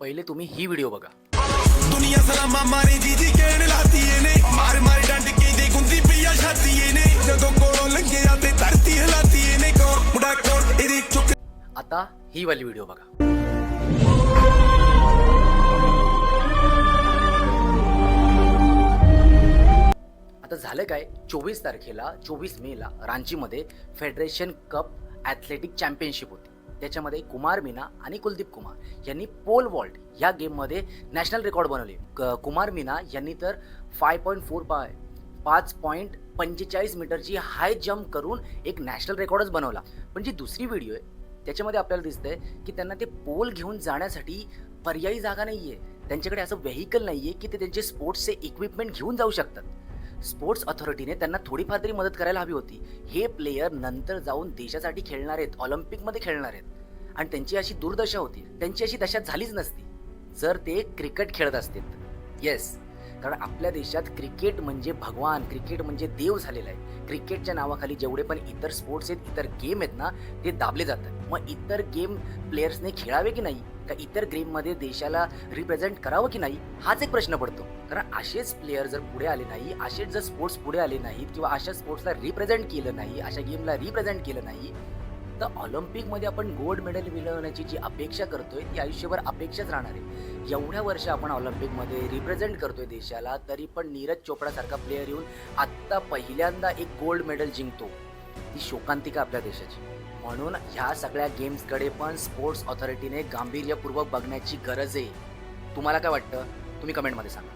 पहिले तुम्ही ही व्हिडिओ बघा. दुनिया सलामा मारे जी जी कहने लाती है ने मार मार डंड के दे गुंदी पिया छाती है ने जदों कोलों लंघे आते धरती हिलाती है ने कौन मुंडा कौन एदी चुक. आता ही वाली व्हिडिओ बघा. आता झालं काय, 24 मेला रांचीमध्ये फेडरेशन कप ॲथलेटिक चॅम्पियनशिप होती. त्याच्यामध्ये कुमार मीना आणि कुलदीप कुमार यांनी पोल वॉल्ट या गेममध्ये नॅशनल रेकॉर्ड बनवले. कुमार मीना यांनी तर 5.45 मीटरची हाय जंप करून एक नॅशनल रेकॉर्डच बनवला. पण जी दुसरी व्हिडिओ आहे त्याच्यामध्ये आपल्याला दिसतंय की त्यांना ते पोल घेऊन जाण्यासाठी पर्यायी जागा नाही आहे. त्यांच्याकडे असं व्हेकल नाही आहे की ते त्यांचे स्पोर्ट्सचे इक्विपमेंट घेऊन जाऊ शकतात. स्पोर्ट्स अथॉरिटीने त्यांना थोडीफार तरी मदत करायला हवी होती. हे प्लेयर नंतर जाऊन देशासाठी खेळणार आहेत, ऑलिम्पिकमध्ये खेळणार आहेत आणि त्यांची अशी दुर्दशा होती. त्यांची अशी दशा झालीच नसती जर ते क्रिकेट खेळत असतील. येस, कारण आपल्या देशात क्रिकेट म्हणजे भगवान, क्रिकेट म्हणजे देव झालेला आहे. क्रिकेटच्या नावाखाली जेवढे पण इतर स्पोर्ट्स आहेत, इतर गेम आहेत ना, ते दाबले जातात. मग इतर गेम प्लेयर्सने खेळावे की नाही, का इतर गेममध्ये देशाला रिप्रेझेंट करावं की नाही, हाच एक प्रश्न पडतो. कारण असेच प्लेयर जर पुढे आले नाही, असेच जर स्पोर्ट्स पुढे आले नाहीत किंवा अशा स्पोर्ट्सला रिप्रेझेंट केलं नाही, अशा गेमला रिप्रेझेंट केलं नाही, तर ऑलिम्पिकमध्ये आपण गोल्ड मेडल मिळवण्याची जी अपेक्षा करतोय ती आयुष्यभर अपेक्षाच राहणार आहे. एवढ्या वर्ष आपण ऑलिम्पिकमध्ये रिप्रेझेंट करतोय देशाला, तरी पण नीरज चोपडासारखा प्लेयर येऊन आत्ता पहिल्यांदा एक गोल्ड मेडल जिंकतो. ती शोकांतिका आपल्या देशाची. म्हणून ह्या सगळ्या गेम्सकडे पण स्पोर्ट्स ऑथॉरिटीने गांभीर्यपूर्वक बघण्याची गरज आहे. तुम्हाला काय वाटतं? तुम्ही कमेंटमध्ये सांगा.